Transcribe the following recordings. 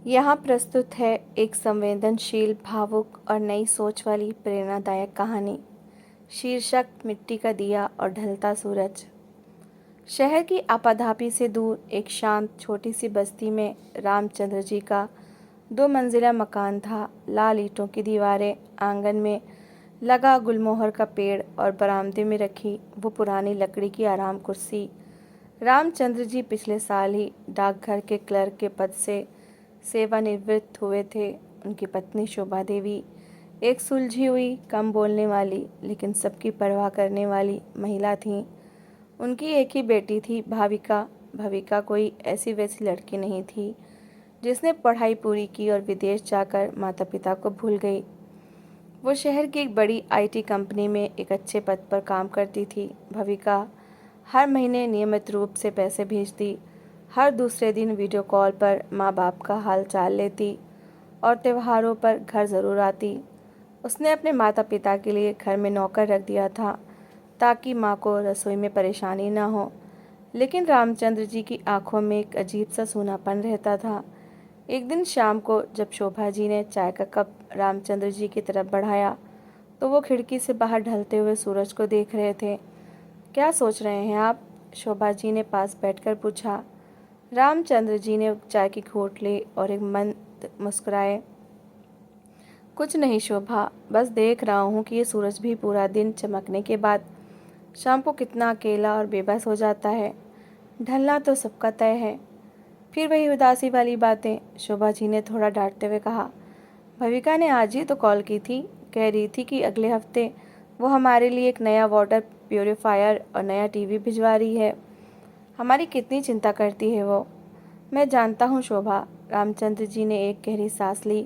यहाँ प्रस्तुत है एक संवेदनशील, भावुक और नई सोच वाली प्रेरणादायक कहानी। शीर्षक मिट्टी का दिया और ढलता सूरज। शहर की आपाधापी से दूर एक शांत छोटी सी बस्ती में रामचंद्र जी का 2 मंजिला मकान था। लाल ईंटों की दीवारें, आंगन में लगा गुलमोहर का पेड़ और बरामदे में रखी वो पुरानी लकड़ी की आराम कुर्सी। रामचंद्र जी पिछले साल ही डाकघर के क्लर्क के पद से सेवानिवृत्त हुए थे। उनकी पत्नी शोभा देवी एक सुलझी हुई, कम बोलने वाली लेकिन सबकी परवाह करने वाली महिला थीं। उनकी एक ही बेटी थी, भाविका। भाविका कोई ऐसी वैसी लड़की नहीं थी जिसने पढ़ाई पूरी की और विदेश जाकर माता पिता को भूल गई। वो शहर की एक बड़ी आईटी कंपनी में एक अच्छे पद पर काम करती थी। भाविका हर महीने नियमित रूप से पैसे भेजती, हर दूसरे दिन वीडियो कॉल पर माँ बाप का हाल चाल लेती और त्योहारों पर घर ज़रूर आती। उसने अपने माता पिता के लिए घर में नौकर रख दिया था ताकि माँ को रसोई में परेशानी ना हो। लेकिन रामचंद्र जी की आंखों में एक अजीब सा सूनापन रहता था। एक दिन शाम को जब शोभा जी ने चाय का कप रामचंद्र जी की तरफ बढ़ाया तो वो खिड़की से बाहर ढलते हुए सूरज को देख रहे थे। क्या सोच रहे हैं आप? शोभा जी ने पास बैठकर पूछा। रामचंद्र जी ने चाय की घूंट ली और एक मंद मुस्कुराए। कुछ नहीं शोभा, बस देख रहा हूँ कि ये सूरज भी पूरा दिन चमकने के बाद शाम को कितना अकेला और बेबस हो जाता है। ढलना तो सबका तय है। फिर वही उदासी वाली बातें, शोभा जी ने थोड़ा डांटते हुए कहा। भविका ने आज ही तो कॉल की थी, कह रही थी कि अगले हफ्ते वो हमारे लिए एक नया वाटर प्योरीफायर और नया टीवी भिजवा रही है। हमारी कितनी चिंता करती है वो। मैं जानता हूँ शोभा। रामचंद्र जी ने एक गहरी सांस ली।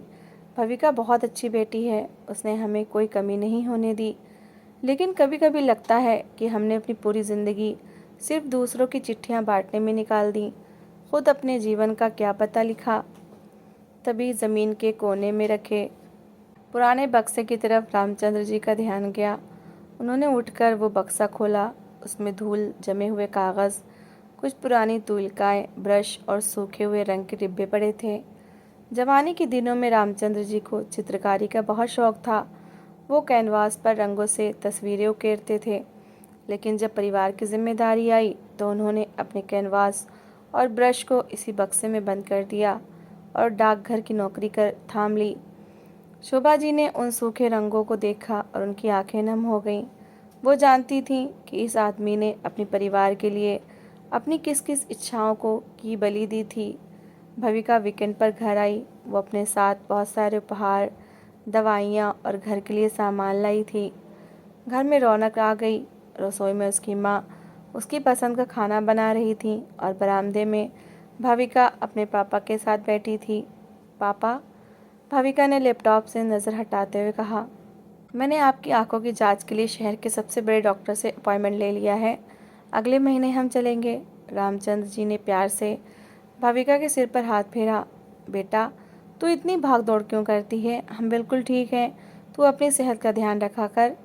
भविका बहुत अच्छी बेटी है, उसने हमें कोई कमी नहीं होने दी। लेकिन कभी कभी लगता है कि हमने अपनी पूरी ज़िंदगी सिर्फ दूसरों की चिट्ठियाँ बांटने में निकाल दी, खुद अपने जीवन का क्या पता लिखा। तभी ज़मीन के कोने में रखे पुराने बक्से की तरफ रामचंद्र जी का ध्यान गया। उन्होंने उठकर वो बक्सा खोला। उसमें धूल जमे हुए कागज़, कुछ पुरानी तुलिकाएँ, ब्रश और सूखे हुए रंग के डिब्बे पड़े थे। जवानी के दिनों में रामचंद्र जी को चित्रकारी का बहुत शौक था। वो कैनवास पर रंगों से तस्वीरें उकेरते थे। लेकिन जब परिवार की जिम्मेदारी आई तो उन्होंने अपने कैनवास और ब्रश को इसी बक्से में बंद कर दिया और डाकघर की नौकरी कर थाम ली। शोभा जी ने उन सूखे रंगों को देखा और उनकी आंखें नम हो गईं। वो जानती थीं कि इस आदमी ने अपने परिवार के लिए अपनी किस किस इच्छाओं को की बलि दी थी। भविका वीकेंड पर घर आई। वो अपने साथ बहुत सारे उपहार, दवाइयाँ और घर के लिए सामान लाई थी। घर में रौनक आ गई। रसोई में उसकी माँ उसकी पसंद का खाना बना रही थी और बरामदे में भाविका अपने पापा के साथ बैठी थी। पापा, भाविका ने लैपटॉप से नज़र हटाते हुए कहा, मैंने आपकी आंखों की जांच के लिए शहर के सबसे बड़े डॉक्टर से अपॉइंटमेंट ले लिया है। अगले महीने हम चलेंगे। रामचंद्र जी ने प्यार से भाविका के सिर पर हाथ फेरा। बेटा, तू इतनी भाग दौड़ क्यों करती है? हम बिल्कुल ठीक हैं। तू अपनी सेहत का ध्यान रखा कर।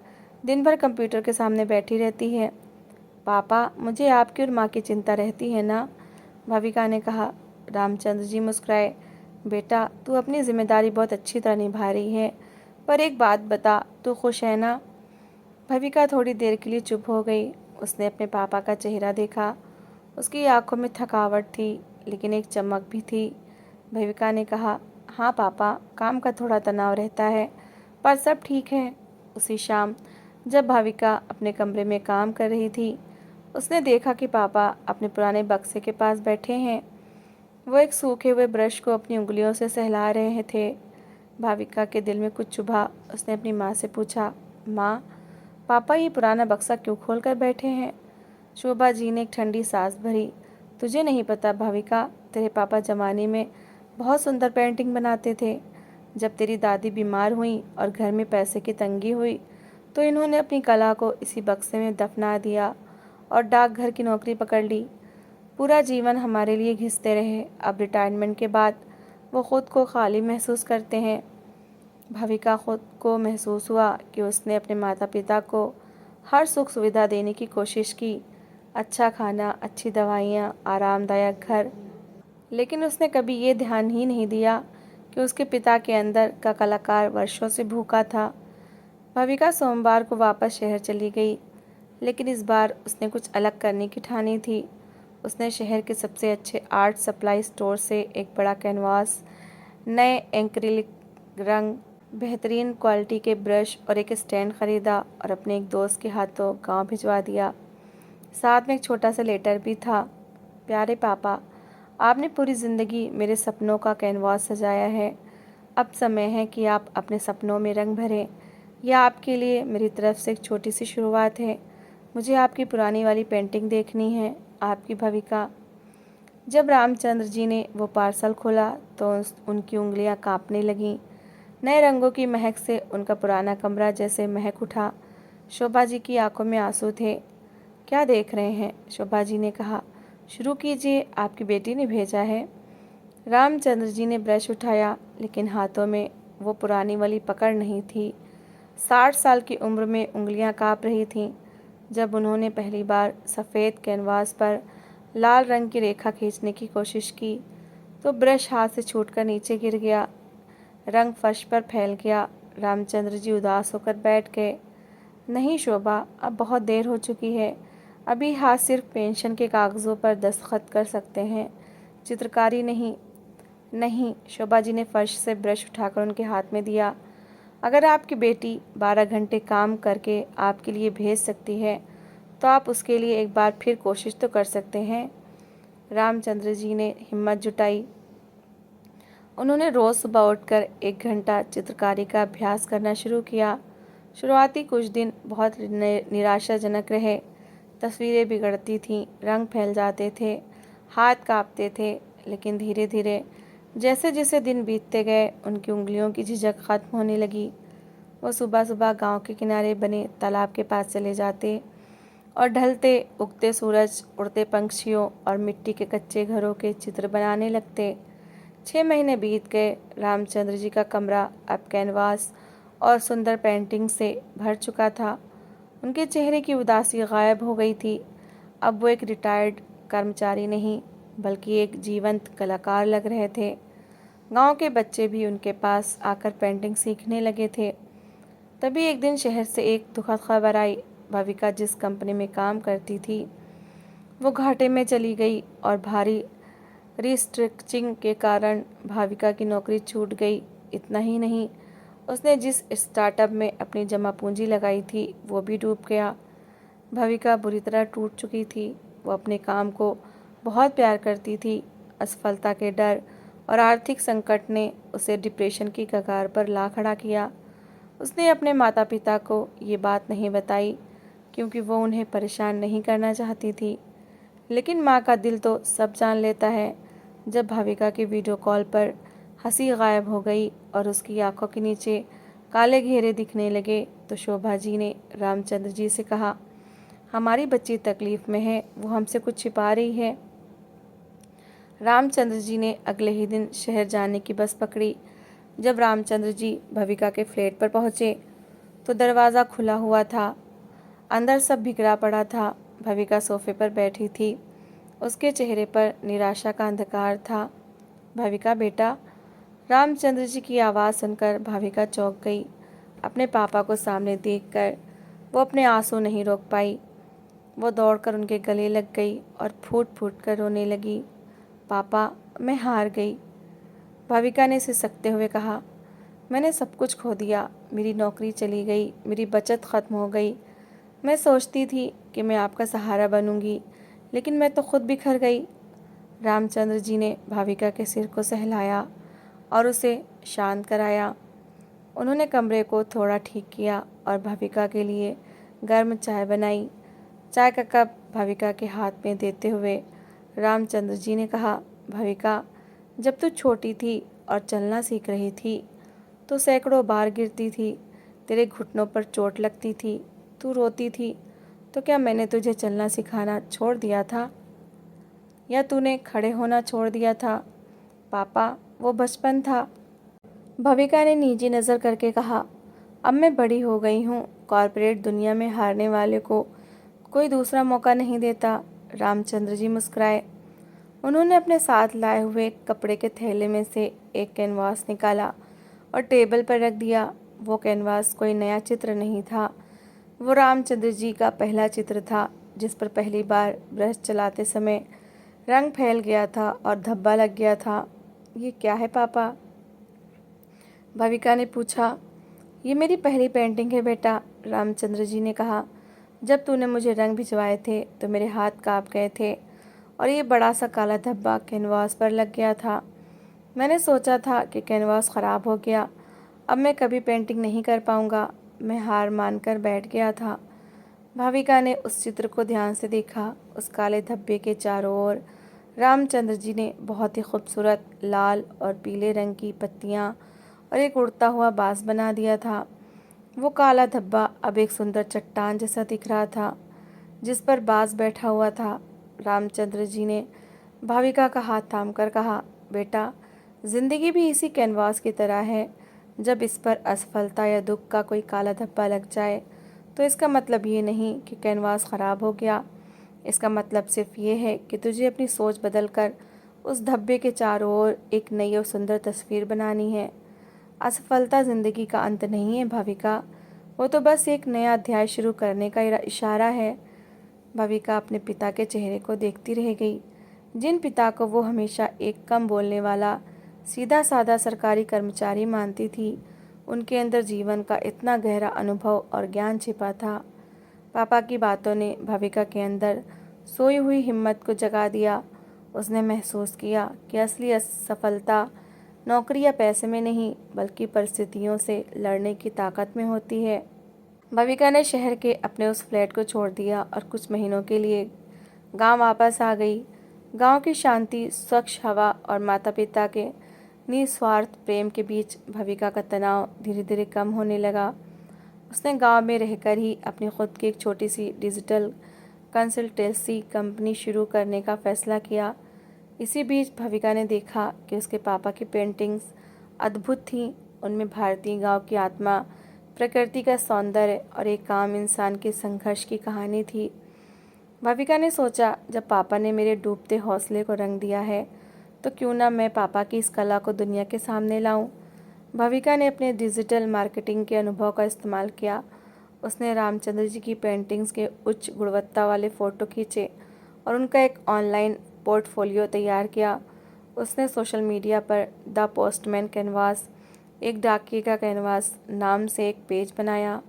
दिन भर कंप्यूटर के सामने बैठी रहती है। पापा, मुझे आपकी और माँ की चिंता रहती है ना? भाविका ने कहा। रामचंद्र जी मुस्कुराए। बेटा, तू अपनी जिम्मेदारी बहुत अच्छी तरह निभा रही है, पर एक बात बता, तू खुश है ना? भाविका थोड़ी देर के लिए चुप हो गई। उसने अपने पापा का चेहरा देखा। उसकी आंखों में थकावट थी लेकिन एक चमक भी थी। भाविका ने कहा, हाँ पापा, काम का थोड़ा तनाव रहता है, पर सब ठीक है। उसी शाम जब भाविका अपने कमरे में काम कर रही थी, उसने देखा कि पापा अपने पुराने बक्से के पास बैठे हैं। वो एक सूखे हुए ब्रश को अपनी उंगलियों से सहला रहे थे। भाविका के दिल में कुछ चुभा। उसने अपनी माँ से पूछा, माँ, पापा ये पुराना बक्सा क्यों खोल कर बैठे हैं? शोभा जी ने एक ठंडी सांस भरी। तुझे नहीं पता भाविका, तेरे पापा जमाने में बहुत सुंदर पेंटिंग बनाते थे। जब तेरी दादी बीमार हुई और घर में पैसे की तंगी हुई तो इन्होंने अपनी कला को इसी बक्से में दफना दिया और डाकघर की नौकरी पकड़ ली। पूरा जीवन हमारे लिए घिसते रहे। अब रिटायरमेंट के बाद वो खुद को खाली महसूस करते हैं। भाविका खुद को महसूस हुआ कि उसने अपने माता पिता को हर सुख सुविधा देने की कोशिश की। अच्छा खाना, अच्छी दवाइयाँ, आरामदायक घर, लेकिन उसने कभी ये ध्यान ही नहीं दिया कि उसके पिता के अंदर का कलाकार वर्षों से भूखा था। भाविका सोमवार को वापस शहर चली गई, लेकिन इस बार उसने कुछ अलग करने की ठानी थी। उसने शहर के सबसे अच्छे आर्ट सप्लाई स्टोर से एक बड़ा कैनवास, नए एक्रिलिक रंग, बेहतरीन क्वालिटी के ब्रश और एक स्टैंड खरीदा और अपने एक दोस्त के हाथों गांव भिजवा दिया। साथ में एक छोटा सा लेटर भी था। प्यारे पापा, आपने पूरी ज़िंदगी मेरे सपनों का कैनवास सजाया है। अब समय है कि आप अपने सपनों में रंग भरें। यह आपके लिए मेरी तरफ से एक छोटी सी शुरुआत है। मुझे आपकी पुरानी वाली पेंटिंग देखनी है। आपकी भविका। जब रामचंद्र जी ने वो पार्सल खोला तो उनकी उंगलियां कांपने लगीं। नए रंगों की महक से उनका पुराना कमरा जैसे महक उठा। शोभा जी की आंखों में आंसू थे। क्या देख रहे हैं? शोभा जी ने कहा। शुरू कीजिए, आपकी बेटी ने भेजा है। रामचंद्र जी ने ब्रश उठाया, लेकिन हाथों में वो पुरानी वाली पकड़ नहीं थी। 60 साल की उम्र में उंगलियां कांप रही थीं। जब उन्होंने पहली बार सफ़ेद कैनवास पर लाल रंग की रेखा खींचने की कोशिश की तो ब्रश हाथ से छूटकर नीचे गिर गया। रंग फर्श पर फैल गया। रामचंद्र जी उदास होकर बैठ गए। नहीं शोभा, अब बहुत देर हो चुकी है। अभी हाथ सिर्फ पेंशन के कागज़ों पर दस्तखत कर सकते हैं, चित्रकारी नहीं। नहीं, शोभा जी ने फर्श से ब्रश उठाकर उनके हाथ में दिया। अगर आपकी बेटी 12 घंटे काम करके आपके लिए भेज सकती है तो आप उसके लिए एक बार फिर कोशिश तो कर सकते हैं। रामचंद्र जी ने हिम्मत जुटाई। उन्होंने रोज़ सुबह उठकर 1 घंटा चित्रकारी का अभ्यास करना शुरू किया। शुरुआती कुछ दिन बहुत निराशाजनक रहे। तस्वीरें बिगड़ती थीं, रंग फैल जाते थे, हाथ कांपते थे। लेकिन धीरे धीरे जैसे जैसे दिन बीतते गए उनकी उंगलियों की झिझक खत्म होने लगी। वो सुबह सुबह गांव के किनारे बने तालाब के पास चले जाते और ढलते उगते सूरज, उड़ते पंछियों और मिट्टी के कच्चे घरों के चित्र बनाने लगते। 6 महीने बीत गए। रामचंद्र जी का कमरा अब कैनवास और सुंदर पेंटिंग से भर चुका था। उनके चेहरे की उदासी गायब हो गई थी। अब वो एक रिटायर्ड कर्मचारी नहीं, बल्कि एक जीवंत कलाकार लग रहे थे। गांव के बच्चे भी उनके पास आकर पेंटिंग सीखने लगे थे। तभी एक दिन शहर से एक दुखद खबर आई। भाविका जिस कंपनी में काम करती थी वो घाटे में चली गई और भारी रिस्ट्रक्चरिंग के कारण भाविका की नौकरी छूट गई। इतना ही नहीं, उसने जिस स्टार्टअप में अपनी जमा पूंजी लगाई थी वो भी डूब गया। भाविका बुरी तरह टूट चुकी थी। वो अपने काम को बहुत प्यार करती थी। असफलता के डर और आर्थिक संकट ने उसे डिप्रेशन की कगार पर ला खड़ा किया। उसने अपने माता पिता को ये बात नहीं बताई क्योंकि वो उन्हें परेशान नहीं करना चाहती थी। लेकिन माँ का दिल तो सब जान लेता है। जब भाविका की वीडियो कॉल पर हंसी गायब हो गई और उसकी आंखों के नीचे काले घेरे दिखने लगे तो शोभा जी ने रामचंद्र जी से कहा, हमारी बच्ची तकलीफ़ में है, वो हमसे कुछ छिपा रही है। रामचंद्र जी ने अगले ही दिन शहर जाने की बस पकड़ी। जब रामचंद्र जी भविका के फ्लैट पर पहुँचे तो दरवाज़ा खुला हुआ था। अंदर सब बिखरा पड़ा था। भविका सोफे पर बैठी थी। उसके चेहरे पर निराशा का अंधकार था। भविका बेटा। रामचंद्र जी की आवाज़ सुनकर भाविका चौंक गई। अपने पापा को सामने देखकर वो अपने आंसू नहीं रोक पाई। वो दौड़कर उनके गले लग गई और फूट फूट कर रोने लगी। पापा, मैं हार गई। भाविका ने सिसकते हुए कहा, मैंने सब कुछ खो दिया। मेरी नौकरी चली गई, मेरी बचत ख़त्म हो गई। मैं सोचती थी कि मैं आपका सहारा बनूंगी, लेकिन मैं तो खुद बिखर गई। रामचंद्र जी ने भाविका के सिर को सहलाया और उसे शांत कराया। उन्होंने कमरे को थोड़ा ठीक किया और भाविका के लिए गर्म चाय बनाई। चाय का कप भाविका के हाथ में देते हुए रामचंद्र जी ने कहा, भाविका, जब तू छोटी थी और चलना सीख रही थी तो सैकड़ों बार गिरती थी, तेरे घुटनों पर चोट लगती थी, तू रोती थी, तो क्या मैंने तुझे चलना सिखाना छोड़ दिया था या तूने खड़े होना छोड़ दिया था? पापा, वो बचपन था। भाविका ने निजी नज़र करके कहा, अब मैं बड़ी हो गई हूँ। कॉरपोरेट दुनिया में हारने वाले को कोई दूसरा मौका नहीं देता। रामचंद्र जी मुस्कुराए। उन्होंने अपने साथ लाए हुए कपड़े के थैले में से एक कैनवास निकाला और टेबल पर रख दिया। वो कैनवास कोई नया चित्र नहीं था, वो रामचंद्र जी का पहला चित्र था, जिस पर पहली बार ब्रश चलाते समय रंग फैल गया था और धब्बा लग गया था। ये क्या है पापा? भाविका ने पूछा। ये मेरी पहली पेंटिंग है बेटा, रामचंद्र जी ने कहा। जब तूने मुझे रंग भिजवाए थे तो मेरे हाथ कांप गए थे और ये बड़ा सा काला धब्बा कैनवास पर लग गया था। मैंने सोचा था कि कैनवास ख़राब हो गया, अब मैं कभी पेंटिंग नहीं कर पाऊँगा। मैं हार मानकर बैठ गया था। भाविका ने उस चित्र को ध्यान से देखा। उस काले धब्बे के चारों ओर रामचंद्र जी ने बहुत ही खूबसूरत लाल और पीले रंग की पत्तियाँ और एक उड़ता हुआ बाँस बना दिया था। वो काला धब्बा अब एक सुंदर चट्टान जैसा दिख रहा था, जिस पर बाज़ बैठा हुआ था। रामचंद्र जी ने भाविका का हाथ थामकर कहा, बेटा, जिंदगी भी इसी कैनवास की तरह है। जब इस पर असफलता या दुख का कोई काला धब्बा लग जाए तो इसका मतलब ये नहीं कि कैनवास ख़राब हो गया। इसका मतलब सिर्फ ये है कि तुझे अपनी सोच बदलकर उस धब्बे के चारों ओर एक नई और सुंदर तस्वीर बनानी है। असफलता ज़िंदगी का अंत नहीं है भाविका, वो तो बस एक नया अध्याय शुरू करने का इशारा है। भाविका अपने पिता के चेहरे को देखती रह गई। जिन पिता को वो हमेशा एक कम बोलने वाला सीधा साधा सरकारी कर्मचारी मानती थी, उनके अंदर जीवन का इतना गहरा अनुभव और ज्ञान छिपा था। पापा की बातों ने भाविका के अंदर सोई हुई हिम्मत को जगा दिया। उसने महसूस किया कि असली सफलता नौकरी या पैसे में नहीं, बल्कि परिस्थितियों से लड़ने की ताकत में होती है। भाविका ने शहर के अपने उस फ्लैट को छोड़ दिया और कुछ महीनों के लिए गांव वापस आ गई। गांव की शांति, स्वच्छ हवा और माता पिता के निस्वार्थ प्रेम के बीच भाविका का तनाव धीरे धीरे कम होने लगा। उसने गांव में रहकर ही अपनी खुद की एक छोटी सी डिजिटल कंसल्टेंसी कंपनी शुरू करने का फैसला किया। इसी बीच भाविका ने देखा कि उसके पापा की पेंटिंग्स अद्भुत थीं। उनमें भारतीय गांव की आत्मा, प्रकृति का सौंदर्य और एक आम इंसान के संघर्ष की कहानी थी। भाविका ने सोचा, जब पापा ने मेरे डूबते हौसले को रंग दिया है तो क्यों ना मैं पापा की इस कला को दुनिया के सामने लाऊं। भाविका ने अपने डिजिटल मार्केटिंग के अनुभव का इस्तेमाल किया। उसने रामचंद्र जी की पेंटिंग्स के उच्च गुणवत्ता वाले फ़ोटो खींचे और उनका एक ऑनलाइन पोर्टफोलियो तैयार किया। उसने सोशल मीडिया पर द पोस्टमैन कैनवास, एक डाकिए का कैनवास नाम से एक पेज बनाया।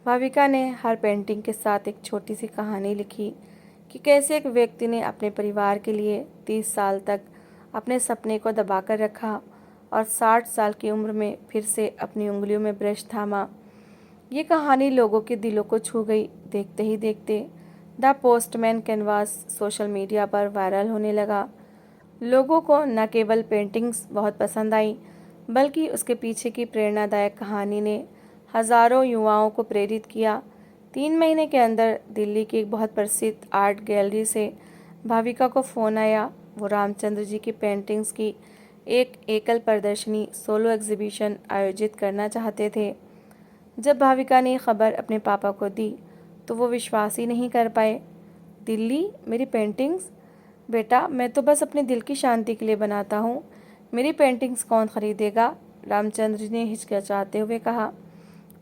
भाविका ने हर पेंटिंग के साथ एक छोटी सी कहानी लिखी कि कैसे एक व्यक्ति ने अपने परिवार के लिए 30 साल तक अपने सपने को दबाकर रखा और 60 साल की उम्र में फिर से अपनी उंगलियों में ब्रश थामा। ये कहानी लोगों के दिलों को छू गई। देखते ही देखते the postman canvas social media पर वायरल होने लगा। लोगों को न केवल पेंटिंग्स बहुत पसंद आई, बल्कि उसके पीछे की प्रेरणादायक कहानी ने हज़ारों युवाओं को प्रेरित किया। 3 महीने के अंदर दिल्ली की एक बहुत प्रसिद्ध आर्ट गैलरी से भाविका को फ़ोन आया। वो रामचंद्र जी की पेंटिंग्स की एक एकल प्रदर्शनी, सोलो एग्जीबिशन आयोजित करना चाहते थे। जब भाविका ने खबर अपने पापा को दी तो वो विश्वास ही नहीं कर पाए। दिल्ली, मेरी पेंटिंग्स? बेटा, मैं तो बस अपने दिल की शांति के लिए बनाता हूँ, मेरी पेंटिंग्स कौन खरीदेगा? रामचंद्र ने हिचकिचाते हुए कहा।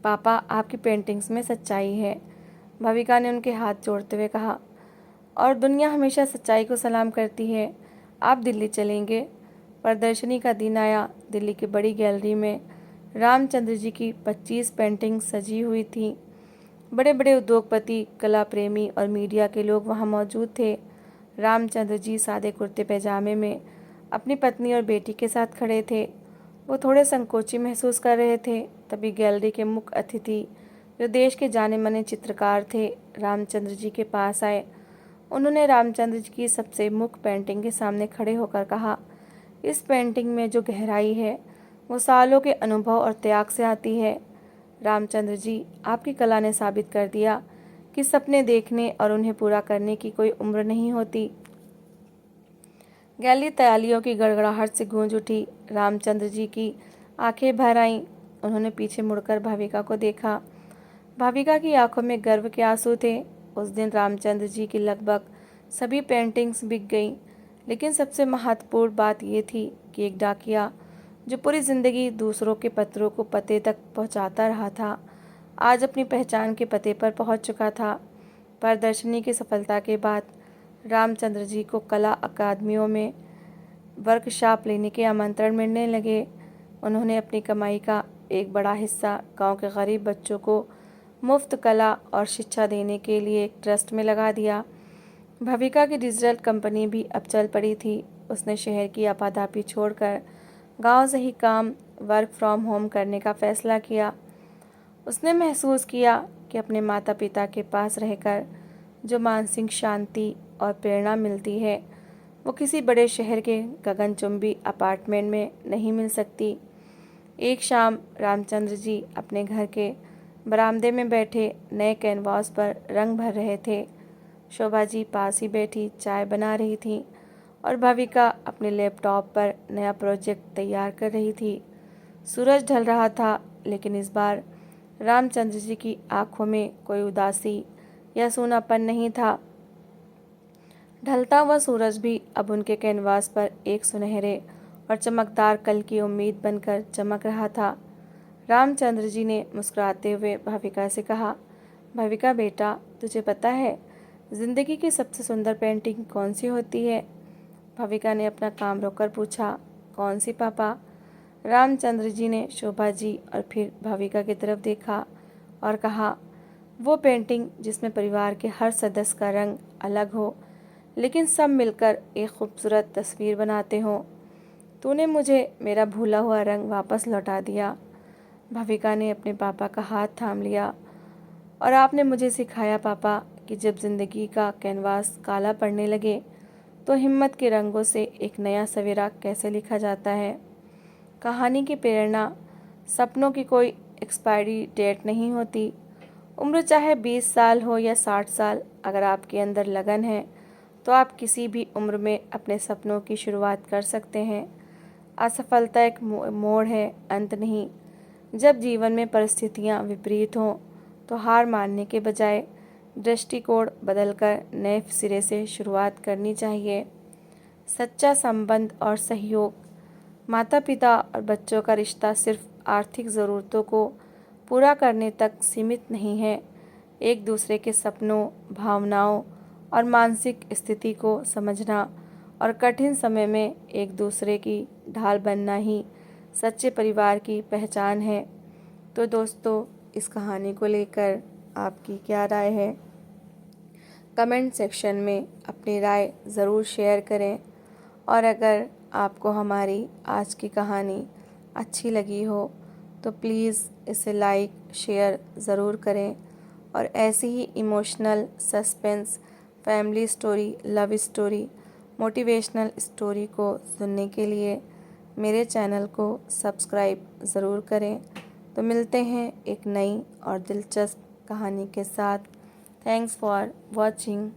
पापा, आपकी पेंटिंग्स में सच्चाई है, भाविका ने उनके हाथ जोड़ते हुए कहा। और दुनिया हमेशा सच्चाई को सलाम करती है। आप दिल्ली चलेंगे? प्रदर्शनी का दिन आया। दिल्ली की बड़ी गैलरी में रामचंद्र जी की 25 पेंटिंग्स सजी हुई थीं। बड़े बड़े उद्योगपति, कला प्रेमी और मीडिया के लोग वहां मौजूद थे। रामचंद्र जी सादे कुर्ते पैजामे में अपनी पत्नी और बेटी के साथ खड़े थे। वो थोड़े संकोची महसूस कर रहे थे। तभी गैलरी के मुख्य अतिथि, जो देश के जाने माने चित्रकार थे, रामचंद्र जी के पास आए। उन्होंने रामचंद्र जी की सबसे मुख्य पेंटिंग के सामने खड़े होकर कहा, इस पेंटिंग में जो गहराई है वो सालों के अनुभव और त्याग से आती है। रामचंद्र जी, आपकी कला ने साबित कर दिया कि सपने देखने और उन्हें पूरा करने की कोई उम्र नहीं होती। गैलरी तालियों की गड़गड़ाहट से गूंज उठी। रामचंद्र जी की आंखें भर आईं। उन्होंने पीछे मुड़कर भाविका को देखा। भाविका की आंखों में गर्व के आंसू थे। उस दिन रामचंद्र जी की लगभग सभी पेंटिंग्स बिक गईं, लेकिन सबसे महत्वपूर्ण बात ये थी कि एक डाकिया जो पूरी ज़िंदगी दूसरों के पत्रों को पते तक पहुंचाता रहा था, आज अपनी पहचान के पते पर पहुंच चुका था। प्रदर्शनी की सफलता के बाद रामचंद्र जी को कला अकादमियों में वर्कशॉप लेने के आमंत्रण मिलने लगे। उन्होंने अपनी कमाई का एक बड़ा हिस्सा गांव के गरीब बच्चों को मुफ्त कला और शिक्षा देने के लिए एक ट्रस्ट में लगा दिया। भविका की डिजिटल कंपनी भी अब चल पड़ी थी। उसने शहर की आपाधापी छोड़कर गांव से ही काम वर्क फ्रॉम होम करने का फैसला किया। उसने महसूस किया कि अपने माता पिता के पास रहकर जो मानसिक शांति और प्रेरणा मिलती है वो किसी बड़े शहर के गगनचुंबी अपार्टमेंट में नहीं मिल सकती। एक शाम रामचंद्र जी अपने घर के बरामदे में बैठे नए कैनवास पर रंग भर रहे थे। शोभा जी पास ही बैठी चाय बना रही थी और भविका अपने लैपटॉप पर नया प्रोजेक्ट तैयार कर रही थी। सूरज ढल रहा था, लेकिन इस बार रामचंद्र जी की आंखों में कोई उदासी या सूनापन नहीं था। ढलता हुआ सूरज भी अब उनके कैनवास पर एक सुनहरे और चमकदार कल की उम्मीद बनकर चमक रहा था। रामचंद्र जी ने मुस्कुराते हुए भविका से कहा, भविका बेटा, तुझे पता है जिंदगी की सबसे सुंदर पेंटिंग कौन सी होती है? भविका ने अपना काम रोककर पूछा। कौन सी पापा? रामचंद्र जी ने शोभा जी और फिर भविका की तरफ देखा और कहा, वो पेंटिंग जिसमें परिवार के हर सदस्य का रंग अलग हो, लेकिन सब मिलकर एक खूबसूरत तस्वीर बनाते हो। तूने मुझे मेरा भूला हुआ रंग वापस लौटा दिया। भविका ने अपने पापा का हाथ थाम लिया। और आपने मुझे सिखाया पापा कि जब जिंदगी का कैनवास काला पड़ने लगे तो हिम्मत के रंगों से एक नया सवेरा कैसे लिखा जाता है। कहानी की प्रेरणा, सपनों की कोई एक्सपायरी डेट नहीं होती। उम्र चाहे 20 साल हो या 60 साल, अगर आपके अंदर लगन है तो आप किसी भी उम्र में अपने सपनों की शुरुआत कर सकते हैं। असफलता एक मोड़ है, अंत नहीं। जब जीवन में परिस्थितियां विपरीत हों तो हार मानने के बजाय दृष्टिकोण बदलकर नए सिरे से शुरुआत करनी चाहिए। सच्चा संबंध और सहयोग, माता पिता और बच्चों का रिश्ता सिर्फ आर्थिक ज़रूरतों को पूरा करने तक सीमित नहीं है। एक दूसरे के सपनों, भावनाओं और मानसिक स्थिति को समझना और कठिन समय में एक दूसरे की ढाल बनना ही सच्चे परिवार की पहचान है। तो दोस्तों, इस कहानी को लेकर आपकी क्या राय है? कमेंट सेक्शन में अपनी राय ज़रूर शेयर करें। और अगर आपको हमारी आज की कहानी अच्छी लगी हो तो प्लीज़ इसे लाइक शेयर ज़रूर करें। और ऐसी ही emotional, suspense, family story, love story, motivational story को सुनने के लिए मेरे चैनल को सब्सक्राइब ज़रूर करें। तो मिलते हैं एक नई और दिलचस्प कहानी के साथ। Thanks for watching.